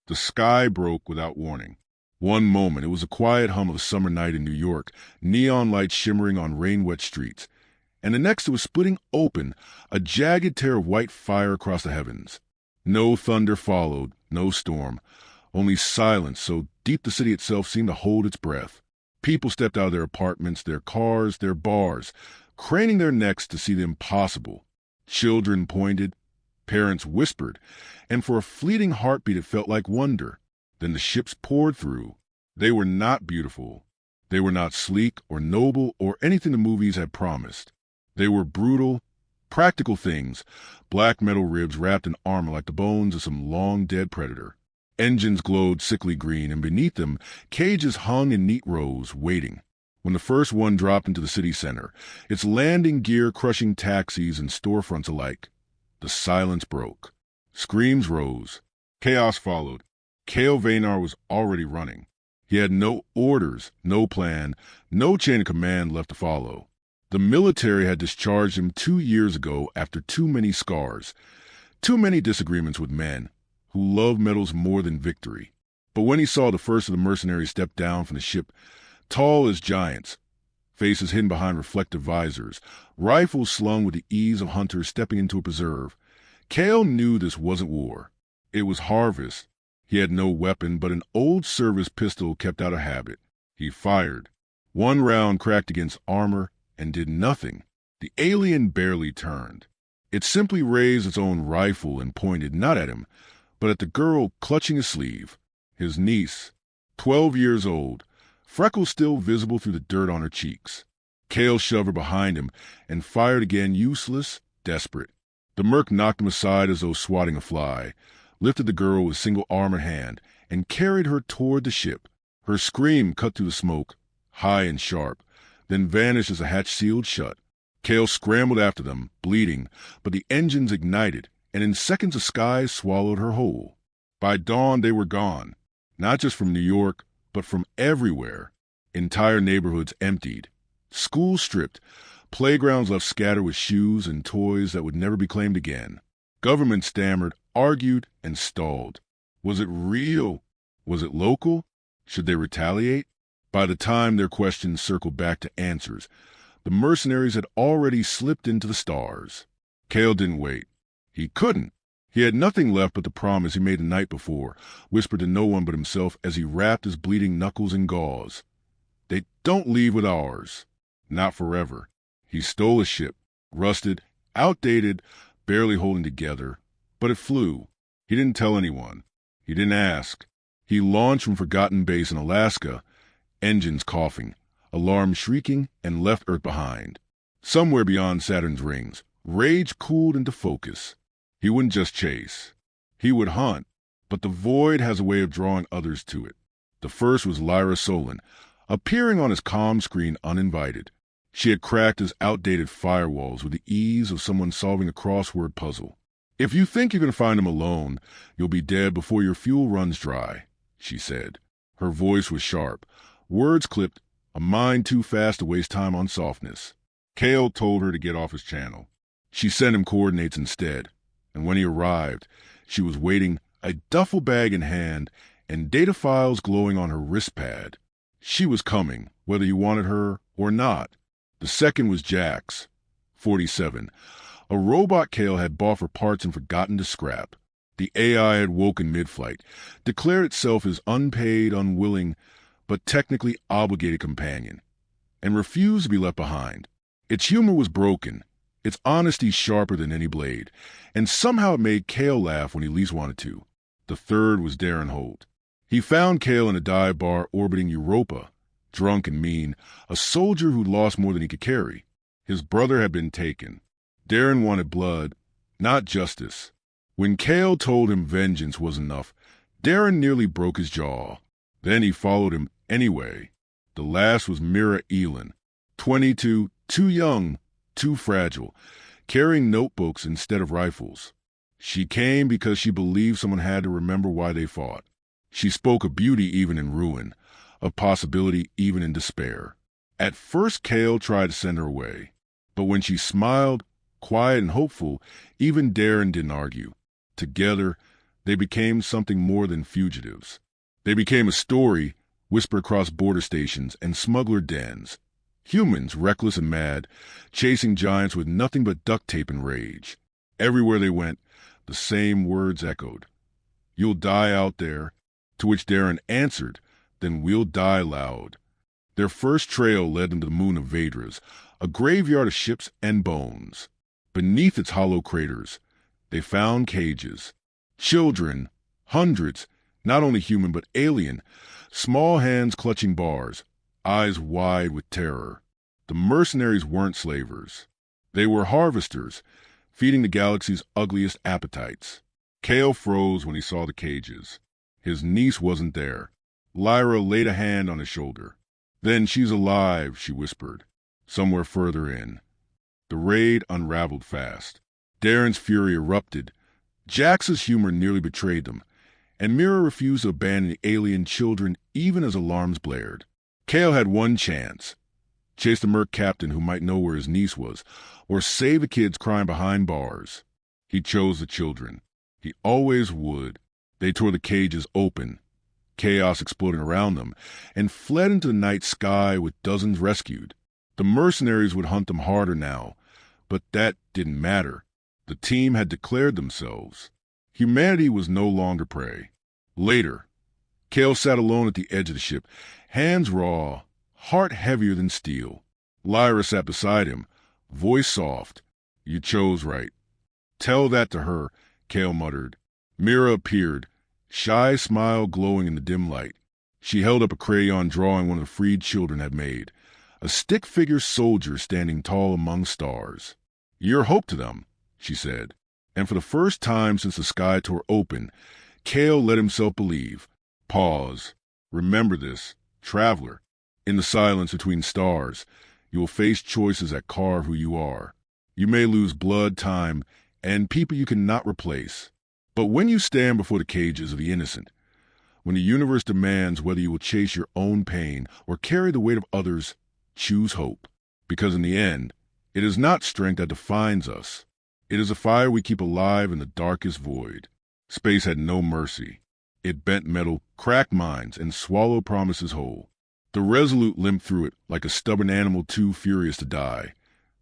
The sky broke without warning. One moment, it was a quiet hum of a summer night in New York, neon lights shimmering on rain-wet streets. And the next, it was splitting open, a jagged tear of white fire across the heavens. No thunder followed, no storm, only silence so deep the city itself seemed to hold its breath. People stepped out of their apartments, their cars, their bars, craning their necks to see the impossible. Children pointed, parents whispered, and for a fleeting heartbeat it felt like wonder. Then the ships poured through. They were not beautiful. They were not sleek or noble or anything the movies had promised. They were brutal, practical things, black metal ribs wrapped in armor like the bones of some long-dead predator. Engines glowed sickly green, and beneath them, cages hung in neat rows, waiting. When the first one dropped into the city center, its landing gear crushing taxis and storefronts alike, the silence broke. Screams rose. Chaos followed. Cale Vaynar was already running. He had no orders, no plan, no chain of command left to follow. The military had discharged him 2 years ago after too many scars, too many disagreements with men who loved medals more than victory. But when he saw the first of the mercenaries step down from the ship, tall as giants, faces hidden behind reflective visors, rifles slung with the ease of hunters stepping into a preserve, Cale knew this wasn't war. It was harvest. He had no weapon but an old service pistol kept out of habit. He fired. One round cracked against armor and did nothing. The alien barely turned. It simply raised its own rifle and pointed not at him, but at the girl clutching his sleeve, his niece, 12 years old, freckles still visible through the dirt on her cheeks. Cale shoved her behind him and fired again, useless, desperate. The merc knocked him aside as though swatting a fly, lifted the girl with a single armored hand, and carried her toward the ship. Her scream cut through the smoke, high and sharp, then vanished as the hatch sealed shut. Cale scrambled after them, bleeding, but the engines ignited, and in seconds the sky swallowed her whole. By dawn they were gone, not just from New York, but from everywhere. Entire neighborhoods emptied, schools stripped, playgrounds left scattered with shoes and toys that would never be claimed again. Government stammered, argued, and stalled. Was it real? Was it local? Should they retaliate? By the time their questions circled back to answers, the mercenaries had already slipped into the stars. Cale didn't wait. He couldn't. He had nothing left but the promise he made the night before, whispered to no one but himself as he wrapped his bleeding knuckles in gauze. They don't leave with ours. Not forever. He stole a ship, rusted, outdated, barely holding together, but it flew. He didn't tell anyone. He didn't ask. He launched from Forgotten Base in Alaska, engines coughing, alarms shrieking, and left Earth behind. Somewhere beyond Saturn's rings, rage cooled into focus. He wouldn't just chase. He would hunt, but the void has a way of drawing others to it. The first was Lyra Solon, appearing on his comm screen uninvited. She had cracked his outdated firewalls with the ease of someone solving a crossword puzzle. "If you think you're going to find him alone, you'll be dead before your fuel runs dry," she said. Her voice was sharp, words clipped, a mind too fast to waste time on softness. Cale told her to get off his channel. She sent him coordinates instead, and when he arrived, she was waiting, a duffel bag in hand and data files glowing on her wrist pad. She was coming, whether he wanted her or not. The second was Jax, 47, a robot Cale had bought for parts and forgotten to scrap. The AI had woken mid-flight, declared itself his unpaid, unwilling, but technically obligated companion, and refused to be left behind. Its humor was broken, its honesty sharper than any blade, and somehow it made Cale laugh when he least wanted to. The third was Darren Holt. He found Cale in a dive bar orbiting Europa, drunk and mean, a soldier who'd lost more than he could carry. His brother had been taken. Darren wanted blood, not justice. When Cale told him vengeance was enough, Darren nearly broke his jaw. Then he followed him anyway. The last was Mira Elin, 22, too young, too fragile, carrying notebooks instead of rifles. She came because she believed someone had to remember why they fought. She spoke of beauty even in ruin, of possibility even in despair. At first Cale tried to send her away, but when she smiled, quiet and hopeful, even Darren didn't argue. Together, They became something more than fugitives. They became a story whispered across border stations and smuggler dens. Humans, reckless and mad, chasing giants with nothing but duct tape and rage. Everywhere they went, the same words echoed. "You'll die out there," to which Darren answered, "Then we'll die loud." Their first trail led them to the moon of Vedras, a graveyard of ships and bones. Beneath its hollow craters, they found cages. Children, hundreds, not only human but alien, small hands clutching bars, eyes wide with terror. The mercenaries weren't slavers. They were harvesters, feeding the galaxy's ugliest appetites. Kale froze when he saw the cages. His niece wasn't there. Lyra laid a hand on his shoulder. "Then she's alive," she whispered, somewhere further in. The raid unraveled fast. Darren's fury erupted. Jax's humor nearly betrayed them, and Mira refused to abandon the alien children even as alarms blared. Kale had one chance. Chase the merc captain who might know where his niece was, or save the kids crying behind bars. He chose the children. He always would. They tore the cages open, chaos exploding around them, and fled into the night sky with dozens rescued. The mercenaries would hunt them harder now, but that didn't matter. The team had declared themselves. Humanity was no longer prey. Later, Kale sat alone at the edge of the ship, hands raw, heart heavier than steel. Lyra sat beside him, voice soft. "You chose right." "Tell that to her," Kale muttered. Mira appeared, shy smile glowing in the dim light. She held up a crayon drawing one of the freed children had made, a stick-figure soldier standing tall among stars. "You're hope to them," she said. And for the first time since the sky tore open, Kale let himself believe. Pause. "Remember this, traveler. In the silence between stars, you will face choices that carve who you are. You may lose blood, time, and people you cannot replace. But when you stand before the cages of the innocent, when the universe demands whether you will chase your own pain or carry the weight of others, choose hope. Because in the end, it is not strength that defines us. It is a fire we keep alive in the darkest void." Space had no mercy. It bent metal, cracked minds, and swallowed promises whole. The Resolute limped through it like a stubborn animal too furious to die,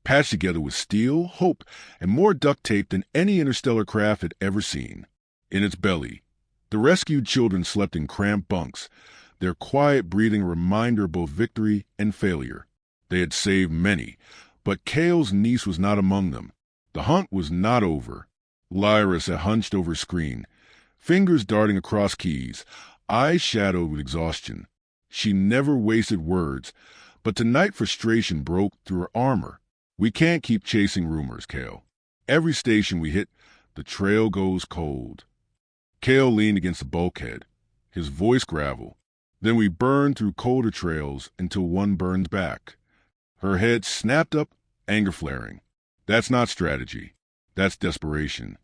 patched together with steel, hope, and more duct tape than any interstellar craft had ever seen. In its belly, the rescued children slept in cramped bunks, their quiet breathing a reminder of both victory and failure. They had saved many, but Kale's niece was not among them. The hunt was not over. Lyra sat hunched over a screen, fingers darting across keys, eyes shadowed with exhaustion. She never wasted words, but tonight frustration broke through her armor. "We can't keep chasing rumors, Kale. Every station we hit, the trail goes cold." Kale leaned against the bulkhead, his voice gravel. "Then we burn through colder trails until one burns back." Her head snapped up, anger flaring. "That's not strategy. That's desperation."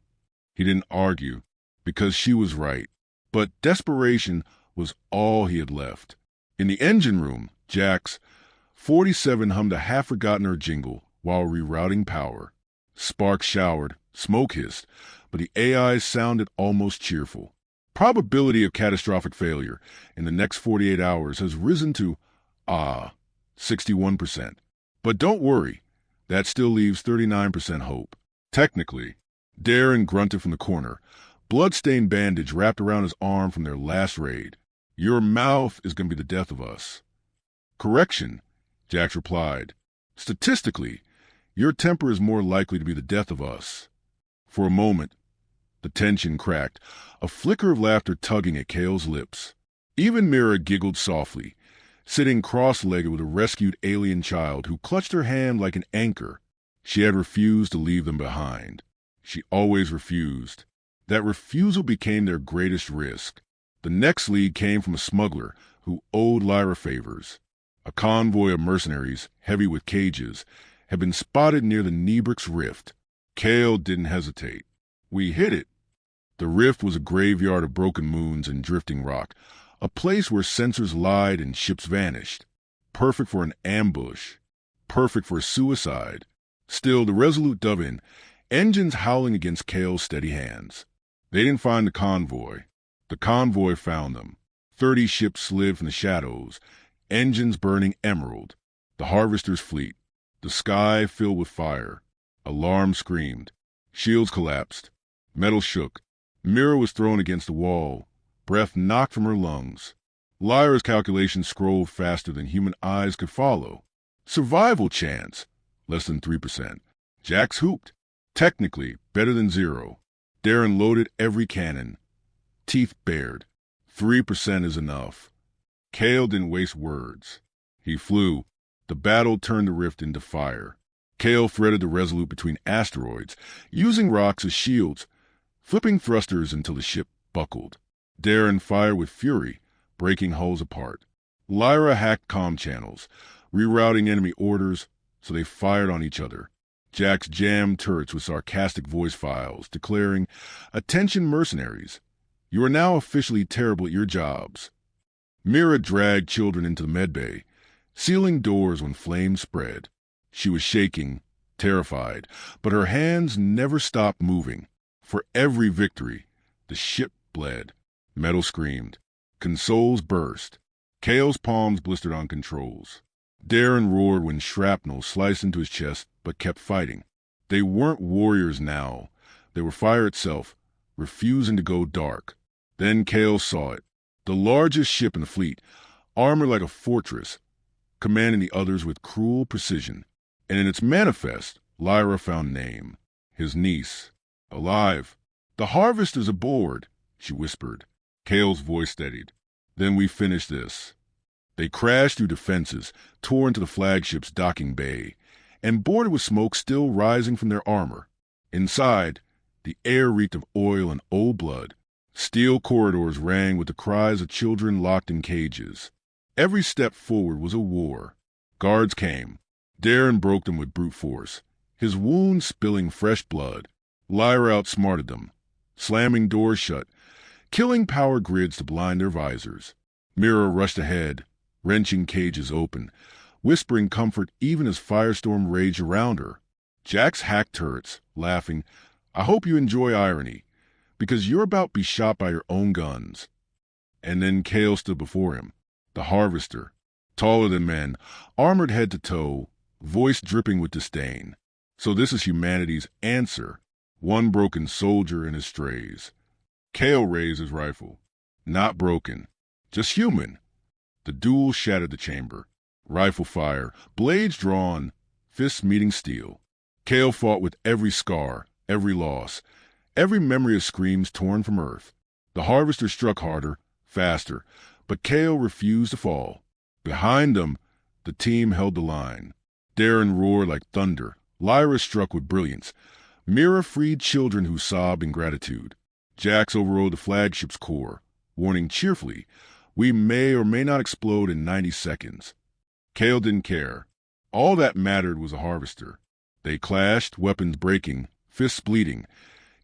He didn't argue, because she was right. But desperation was all he had left. In the engine room, Jax, 47 hummed a half-forgotten her jingle while rerouting power. Sparks showered, smoke hissed, but the AI sounded almost cheerful. Probability of catastrophic failure in the next 48 hours has risen to, 61%. But don't worry, that still leaves 39% hope. Technically, Darren grunted from the corner, blood-stained bandage wrapped around his arm from their last raid. "Your mouth is going to be the death of us." "Correction," Jax replied. "Statistically, your temper is more likely to be the death of us." For a moment, the tension cracked, a flicker of laughter tugging at Kale's lips. Even Mira giggled softly, sitting cross-legged with a rescued alien child who clutched her hand like an anchor. She had refused to leave them behind. She always refused. That refusal became their greatest risk. The next lead came from a smuggler who owed Lyra favors. A convoy of mercenaries, heavy with cages, had been spotted near the Nebrix Rift. Kale didn't hesitate. "We hit it." The rift was a graveyard of broken moons and drifting rock, a place where sensors lied and ships vanished. Perfect for an ambush. Perfect for suicide. Still, the Resolute dove in, engines howling against Kale's steady hands. They didn't find the convoy. The convoy found them. 30 ships slid from the shadows, engines burning emerald. The harvester's fleet. The sky filled with fire. Alarm screamed. Shields collapsed. Metal shook. Mira was thrown against the wall. Breath knocked from her lungs. Lyra's calculations scrolled faster than human eyes could follow. Survival chance. Less than 3%. Jax hooped. Technically, better than 0. Darren loaded every cannon. Teeth bared. 3% is enough. Kale didn't waste words. He flew. The battle turned the rift into fire. Kale threaded the Resolute between asteroids, using rocks as shields, flipping thrusters until the ship buckled. Darren fired with fury, breaking hulls apart. Lyra hacked comm channels, rerouting enemy orders so they fired on each other. Jax jammed turrets with sarcastic voice files, declaring, "Attention mercenaries, you are now officially terrible at your jobs." Mira dragged children into the medbay, sealing doors when flames spread. She was shaking, terrified, but her hands never stopped moving. For every victory, the ship bled. Metal screamed. Consoles burst. Kale's palms blistered on controls. Darren roared when shrapnel sliced into his chest, but kept fighting. They weren't warriors now. They were fire itself, refusing to go dark. Then Kale saw it. The largest ship in the fleet, armored like a fortress, commanding the others with cruel precision. And in its manifest, Lyra found name. His niece. Alive. "The harvester's aboard," she whispered. Kale's voice steadied. "Then we finish this." They crashed through defenses, tore into the flagship's docking bay, and boarded with smoke still rising from their armor. Inside, the air reeked of oil and old blood. Steel corridors rang with the cries of children locked in cages. Every step forward was a war. Guards came. Darren broke them with brute force, his wounds spilling fresh blood. Lyra outsmarted them, slamming doors shut, killing power grids to blind their visors. Mira rushed ahead, wrenching cages open, whispering comfort even as firestorm raged around her. Jax hacked turrets, laughing, "I hope you enjoy irony, because you're about to be shot by your own guns." And then Kale stood before him, the harvester, taller than men, armored head to toe, voice dripping with disdain. So this is humanity's answer. One broken soldier and his strays. Kale raised his rifle. Not broken. Just human. The duel shattered the chamber. Rifle fire, blades drawn, fists meeting steel. Kale fought with every scar, every loss, every memory of screams torn from earth. The harvester struck harder, faster, but Kale refused to fall. Behind them, the team held the line. Darren roared like thunder. Lyra struck with brilliance. Mira freed children who sobbed in gratitude. Jax overrode the flagship's core, warning cheerfully, "We may or may not explode in 90 seconds." Kale didn't care. All that mattered was a harvester. They clashed, weapons breaking, fists bleeding,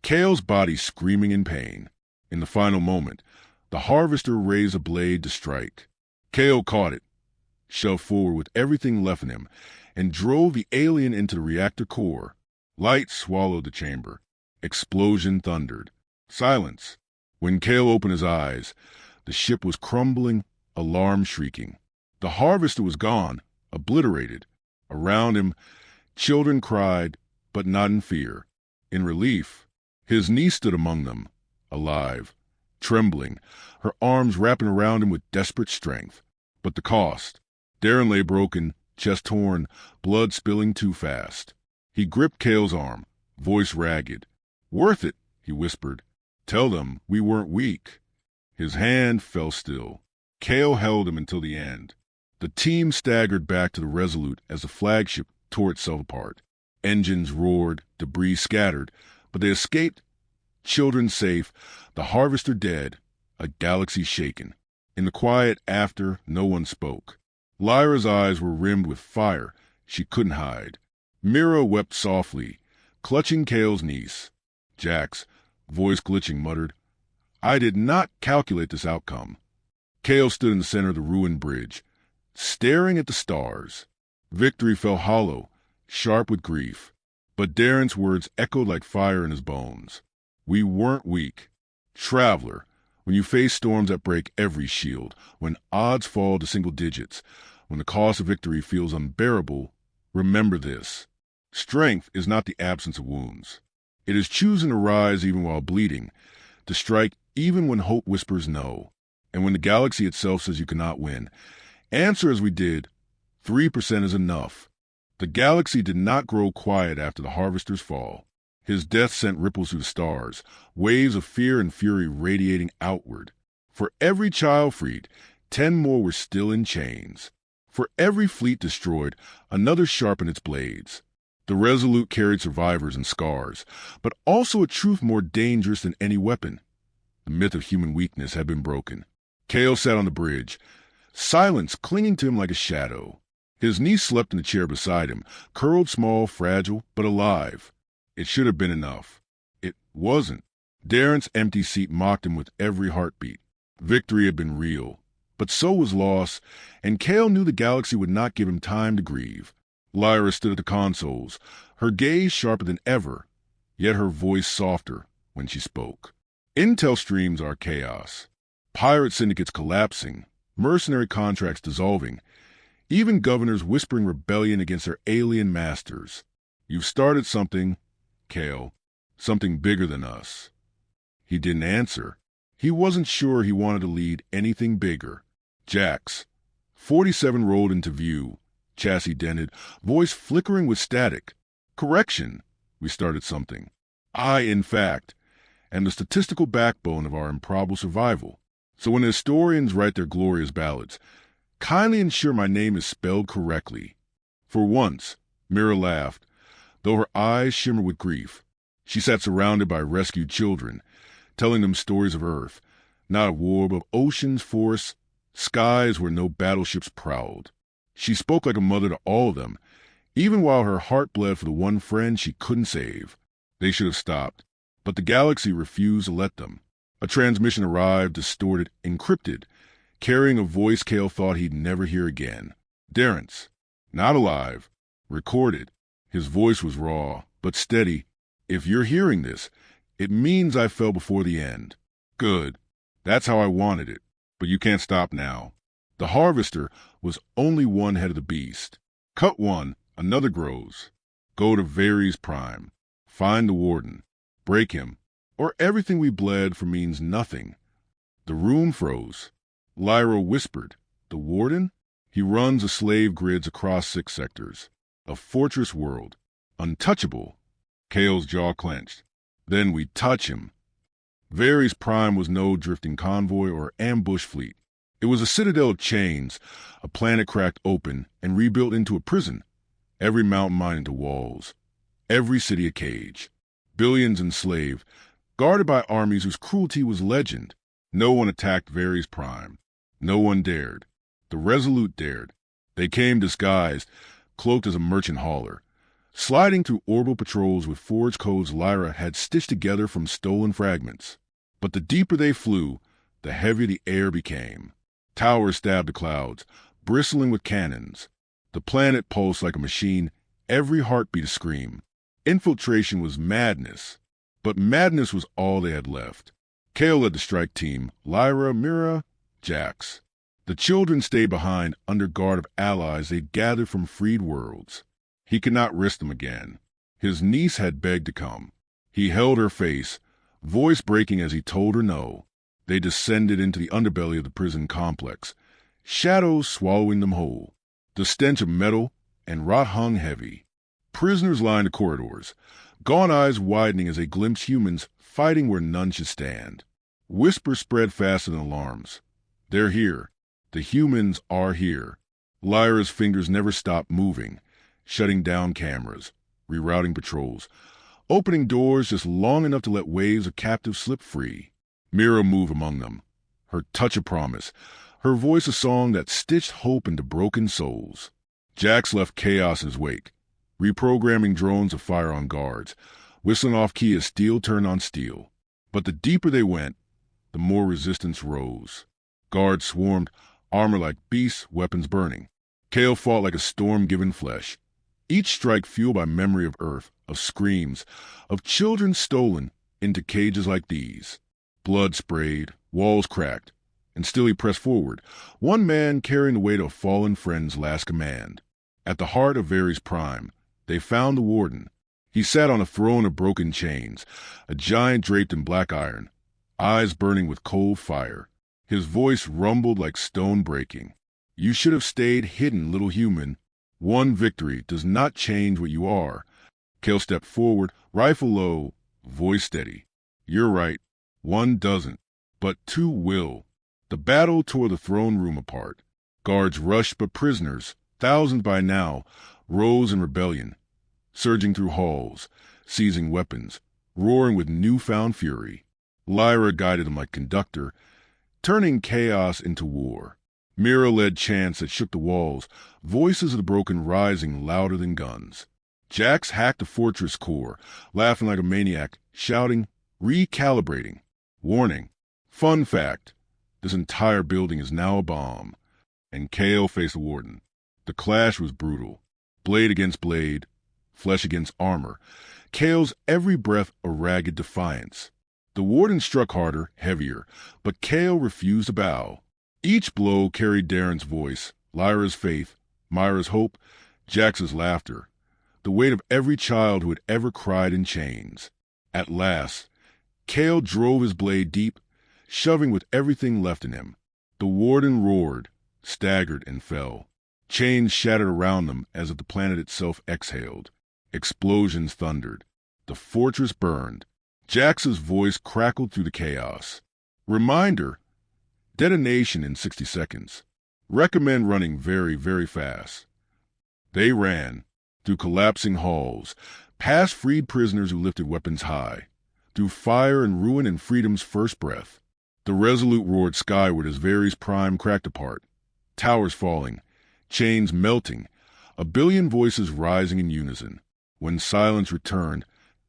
Kale's body screaming in pain. In the final moment, the harvester raised a blade to strike. Kale caught it, shoved forward with everything left in him, and drove the alien into the reactor core. Light swallowed the chamber. Explosion thundered. Silence. When Kale opened his eyes, the ship was crumbling, alarm shrieking. The harvester was gone, obliterated. Around him, children cried, but not in fear. In relief, his niece stood among them, alive, trembling, her arms wrapping around him with desperate strength. But the cost. Darren lay broken, chest torn, blood spilling too fast. He gripped Kale's arm, voice ragged. "Worth it," he whispered. "Tell them we weren't weak." His hand fell still. Kale held him until the end. The team staggered back to the Resolute as the flagship tore itself apart. Engines roared, debris scattered, but they escaped. Children safe, the harvester dead, a galaxy shaken. In the quiet after, no one spoke. Lyra's eyes were rimmed with fire she couldn't hide. Mira wept softly, clutching Kale's niece. Jax, voice glitching, muttered, "I did not calculate this outcome." Kale stood in the center of the ruined bridge, staring at the stars. Victory fell hollow, sharp with grief. But Darren's words echoed like fire in his bones. "We weren't weak. Traveler, when you face storms that break every shield, when odds fall to single digits, when the cost of victory feels unbearable, remember this. Strength is not the absence of wounds. It is choosing to rise even while bleeding, to strike even when hope whispers no, and when the galaxy itself says you cannot win. Answer as we did, 3% is enough. The galaxy did not grow quiet after the Harvester's fall. His death sent ripples through the stars, waves of fear and fury radiating outward. For every child freed, 10 more were still in chains. For every fleet destroyed, another sharpened its blades. The Resolute carried survivors and scars, but also a truth more dangerous than any weapon. The myth of human weakness had been broken. Kale sat on the bridge, silence clinging to him like a shadow. His niece slept in the chair beside him, curled small, fragile, but alive. It should have been enough. It wasn't. Darren's empty seat mocked him with every heartbeat. Victory had been real, but so was loss, and Kale knew the galaxy would not give him time to grieve. Lyra stood at the consoles, her gaze sharper than ever, yet her voice softer when she spoke. Intel streams are chaos. Pirate syndicates collapsing, mercenary contracts dissolving, even governors whispering rebellion against their alien masters. You've started something, Kale, something bigger than us. He didn't answer. He wasn't sure he wanted to lead anything bigger. Jax. 47 rolled into view, chassis dented, voice flickering with static. Correction. We started something. I, in fact, am the statistical backbone of our improbable survival. So when the historians write their glorious ballads, kindly ensure my name is spelled correctly. For once, Mira laughed, though her eyes shimmered with grief. She sat surrounded by rescued children, telling them stories of Earth, not of war, but of oceans, forests, skies where no battleships prowled. She spoke like a mother to all of them, even while her heart bled for the one friend she couldn't save. They should have stopped, but the galaxy refused to let them. A transmission arrived, distorted, encrypted, carrying a voice Kale thought he'd never hear again. Darren's. Not alive. Recorded. His voice was raw, but steady. If you're hearing this, it means I fell before the end. Good. That's how I wanted it. But you can't stop now. The Harvester was only one head of the beast. Cut one, another grows. Go to Varys Prime. Find the Warden. Break him, or everything we bled for means nothing. The room froze. Lyra whispered, The Warden? He runs the slave grids across 6 sectors. A fortress world. Untouchable. Kale's jaw clenched. Then we touch him. Varys Prime was no drifting convoy or ambush fleet. It was a citadel of chains, a planet cracked open and rebuilt into a prison. Every mountain mine into walls. Every city a cage. Billions enslaved, guarded by armies whose cruelty was legend. No one attacked Varys Prime. No one dared. The Resolute dared. They came disguised, cloaked as a merchant hauler, sliding through orbital patrols with forge codes Lyra had stitched together from stolen fragments. But the deeper they flew, the heavier the air became. Towers stabbed the clouds, bristling with cannons. The planet pulsed like a machine, every heartbeat a scream. Infiltration was madness, but madness was all they had left. Kale led the strike team, Lyra, Mira, Jax. The children stayed behind under guard of allies they'd gathered from freed worlds. He could not risk them again. His niece had begged to come. He held her face, voice breaking as he told her no. They descended into the underbelly of the prison complex, shadows swallowing them whole. The stench of metal and rot hung heavy. Prisoners lined the corridors, gaunt eyes widening as they glimpsed humans fighting where none should stand. Whispers spread faster than alarms. They're here. The humans are here. Lyra's fingers never stopped moving, shutting down cameras, rerouting patrols, opening doors just long enough to let waves of captives slip free. Mira moved among them, her touch a promise, her voice a song that stitched hope into broken souls. Jax left chaos in his wake, reprogramming drones to fire on guards, whistling off key as steel turned on steel. But the deeper they went, the more resistance rose. Guards swarmed, armor like beasts, weapons burning. Kale fought like a storm given flesh, each strike fueled by memory of Earth, of screams, of children stolen into cages like these. Blood sprayed, walls cracked, and still he pressed forward, one man carrying the weight of a fallen friend's last command. At the heart of Varys Prime, they found the Warden. He sat on a throne of broken chains, a giant draped in black iron, eyes burning with cold fire. His voice rumbled like stone breaking. You should have stayed hidden, little human. One victory does not change what you are. Kale stepped forward, rifle low, voice steady. You're right. One doesn't, but two will. The battle tore the throne room apart. Guards rushed, but prisoners, thousands by now, rose in rebellion, surging through halls, seizing weapons, roaring with newfound fury. Lyra guided them like conductor, turning chaos into war. Mira led chants that shook the walls, voices of the broken rising louder than guns. Jax hacked the fortress core, laughing like a maniac, shouting, recalibrating. Warning. Fun fact. This entire building is now a bomb. And Kale faced the Warden. The clash was brutal. Blade against blade, flesh against armor. Kale's every breath a ragged defiance. The Warden struck harder, heavier, but Kale refused to bow. Each blow carried Darren's voice, Lyra's faith, Myra's hope, Jax's laughter, the weight of every child who had ever cried in chains. At last, Kale drove his blade deep, shoving with everything left in him. The Warden roared, staggered, and fell. Chains shattered around them as if the planet itself exhaled. Explosions thundered. The fortress burned. Jax's voice crackled through the chaos. Reminder. Detonation in 60 seconds. Recommend running very, very fast. They ran, through collapsing halls, past freed prisoners who lifted weapons high, through fire and ruin and freedom's first breath. The Resolute roared skyward as Varys Prime cracked apart, towers falling, chains melting, a billion voices rising in unison. When silence returned,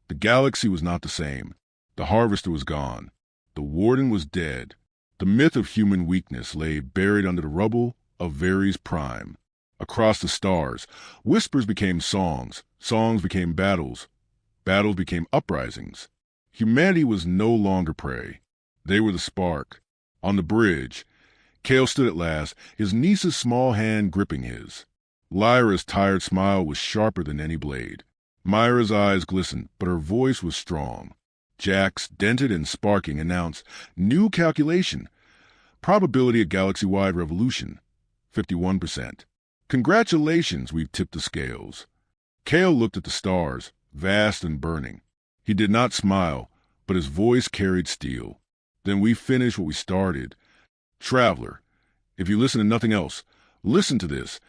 the galaxy was not the same. The Harvester was gone. The Warden was dead. The myth of human weakness lay buried under the rubble of Varys Prime. Across the stars, whispers became songs, songs became battles, battles became uprisings. Humanity was no longer prey. They were the spark. On the bridge, Kale stood at last, his niece's small hand gripping his. Lyra's tired smile was sharper than any blade. Myra's eyes glistened, but her voice was strong. Jax, dented and sparking, announced, new calculation. Probability of galaxy-wide revolution, 51%. Congratulations, we've tipped the scales. Kale looked at the stars, vast and burning. He did not smile, but his voice carried steel. Then we finished what we started. Traveler, if you listen to nothing else, listen to this.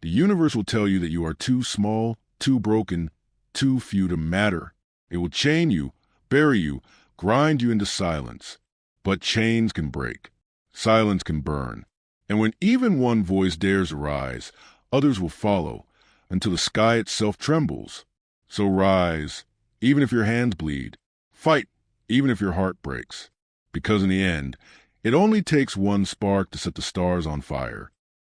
The universe will tell you that you are too small, too broken, too few to matter. It will chain you, bury you, grind you into silence. But chains can break. Silence can burn. And when even one voice dares to rise, others will follow, until the sky itself trembles. So rise, even if your hands bleed. Fight, even if your heart breaks. Because in the end, it only takes one spark to set the stars on fire.